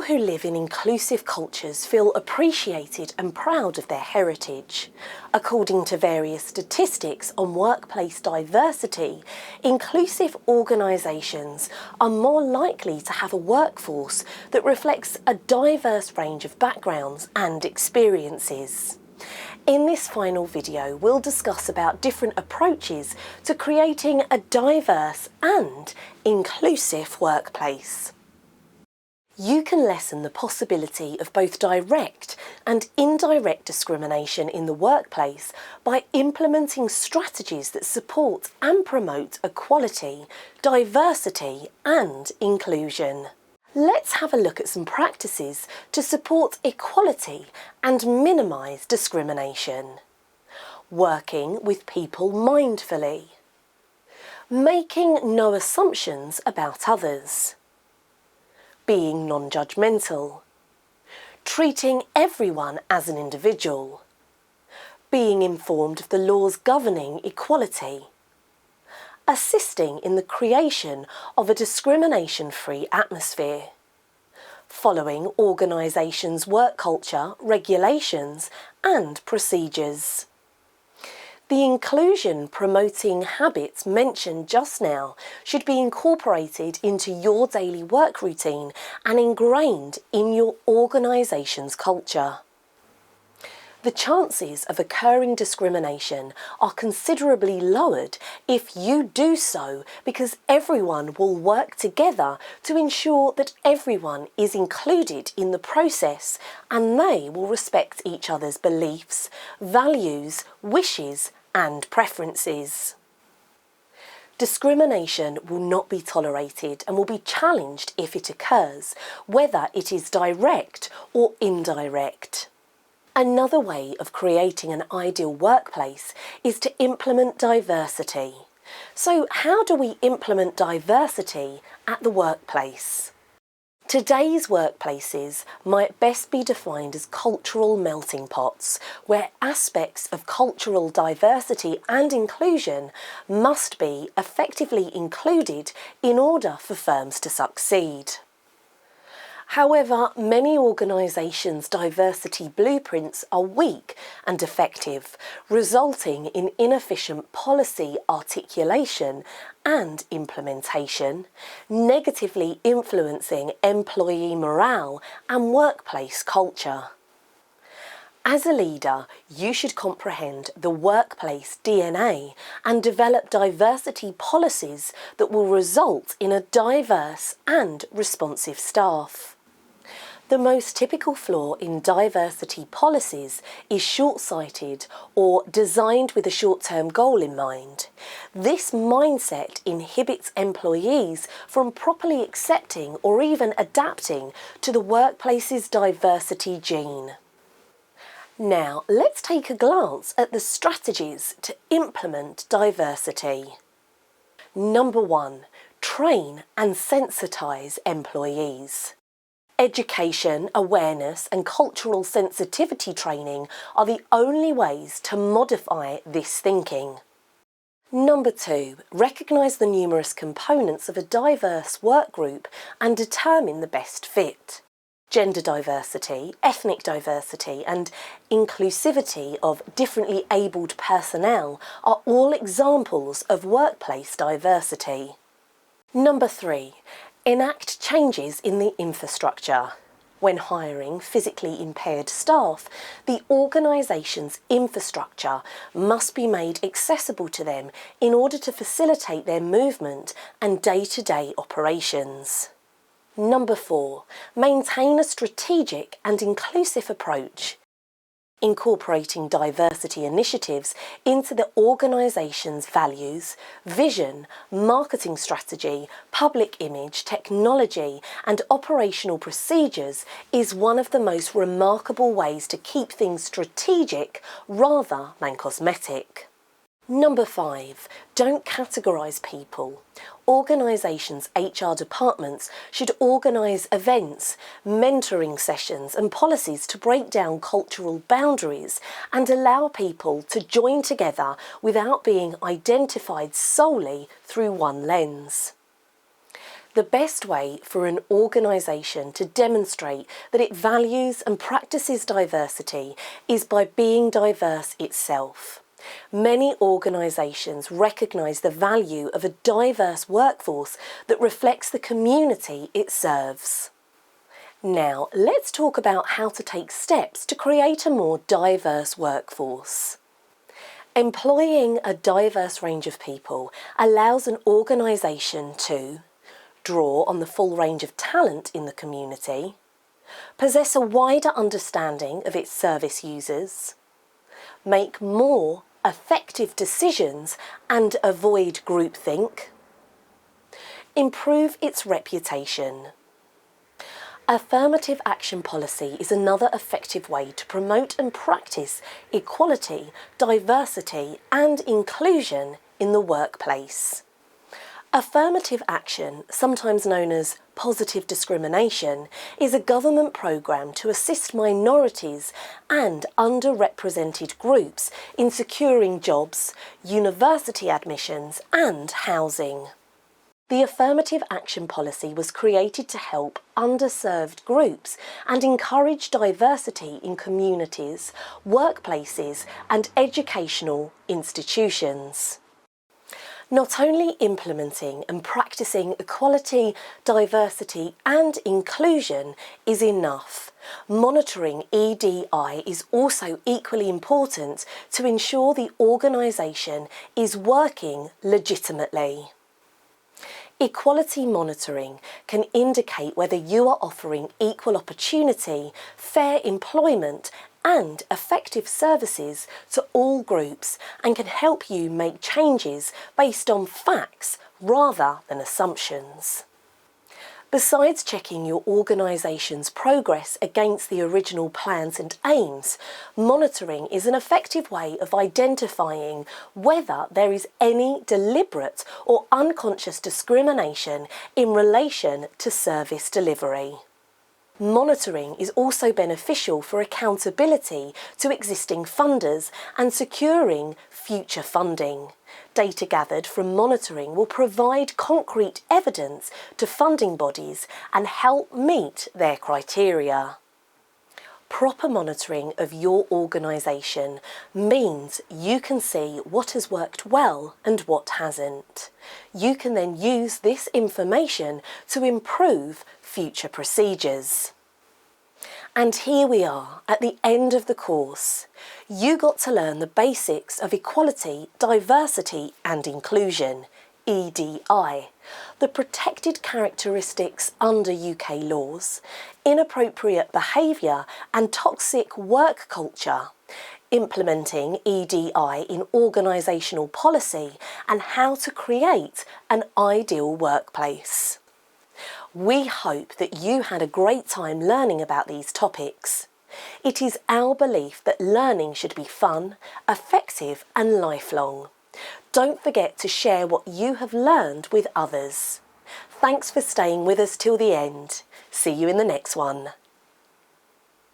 who live in inclusive cultures feel appreciated and proud of their heritage. According to various statistics on workplace diversity, inclusive organisations are more likely to have a workforce that reflects a diverse range of backgrounds and experiences. In this final video, we'll discuss about different approaches to creating a diverse and inclusive workplace. You can lessen the possibility of both direct and indirect discrimination in the workplace by implementing strategies that support and promote equality, diversity and inclusion. Let's have a look at some practices to support equality and minimise discrimination. Working with people mindfully. Making no assumptions about others. Being non-judgmental. Treating everyone as an individual. Being informed of the laws governing equality. Assisting in the creation of a discrimination-free atmosphere. Following organisations' work culture, regulations and procedures. The inclusion promoting habits mentioned just now should be incorporated into your daily work routine and ingrained in your organisation's culture. The chances of occurring discrimination are considerably lowered if you do so because everyone will work together to ensure that everyone is included in the process and they will respect each other's beliefs, values, wishes and preferences. Discrimination will not be tolerated and will be challenged if it occurs, whether it is direct or indirect. Another way of creating an ideal workplace is to implement diversity. So how do we implement diversity at the workplace? Today's workplaces might best be defined as cultural melting pots, where aspects of cultural diversity and inclusion must be effectively included in order for firms to succeed. However, many organisations' diversity blueprints are weak and defective, resulting in inefficient policy articulation and implementation, negatively influencing employee morale and workplace culture. As a leader, you should comprehend the workplace DNA and develop diversity policies that will result in a diverse and responsive staff. The most typical flaw in diversity policies is short-sighted or designed with a short-term goal in mind. This mindset inhibits employees from properly accepting or even adapting to the workplace's diversity gene. Now, let's take a glance at the strategies to implement diversity. Number 1. Train and sensitise employees. Education, awareness and cultural sensitivity training are the only ways to modify this thinking. Number 2. Recognise the numerous components of a diverse work group and determine the best fit. Gender diversity, ethnic diversity and inclusivity of differently abled personnel are all examples of workplace diversity. Number 3. Enact changes in the infrastructure. When hiring physically impaired staff, the organisation's infrastructure must be made accessible to them in order to facilitate their movement and day-to-day operations. Number 4. Maintain a strategic and inclusive approach. Incorporating diversity initiatives into the organisation's values, vision, marketing strategy, public image, technology and operational procedures is one of the most remarkable ways to keep things strategic rather than cosmetic. Number 5. Don't categorise people. Organisations' HR departments should organise events, mentoring sessions and policies to break down cultural boundaries and allow people to join together without being identified solely through one lens. The best way for an organisation to demonstrate that it values and practices diversity is by being diverse itself. Many organisations recognise the value of a diverse workforce that reflects the community it serves. Now, let's talk about how to take steps to create a more diverse workforce. Employing a diverse range of people allows an organisation to draw on the full range of talent in the community, possess a wider understanding of its service users, make more effective decisions and avoid groupthink, improve its reputation. Affirmative action policy is another effective way to promote and practice equality, diversity and inclusion in the workplace. Affirmative action, sometimes known as positive discrimination, is a government programme to assist minorities and underrepresented groups in securing jobs, university admissions and housing. The affirmative action policy was created to help underserved groups and encourage diversity in communities, workplaces and educational institutions. Not only implementing and practicing equality, diversity and inclusion is enough. Monitoring EDI is also equally important to ensure the organisation is working legitimately. Equality monitoring can indicate whether you are offering equal opportunity, fair employment and effective services to all groups and can help you make changes based on facts rather than assumptions. Besides checking your organisation's progress against the original plans and aims, monitoring is an effective way of identifying whether there is any deliberate or unconscious discrimination in relation to service delivery. Monitoring is also beneficial for accountability to existing funders and securing future funding. Data gathered from monitoring will provide concrete evidence to funding bodies and help meet their criteria. Proper monitoring of your organisation means you can see what has worked well and what hasn't. You can then use this information to improve future procedures. And here we are at the end of the course. You got to learn the basics of equality, diversity and inclusion, EDI, the protected characteristics under UK laws, inappropriate behaviour and toxic work culture, implementing EDI in organisational policy and how to create an ideal workplace. We hope that you had a great time learning about these topics. It is our belief that learning should be fun, effective and lifelong. Don't forget to share what you have learned with others. Thanks for staying with us till the end. See you in the next one.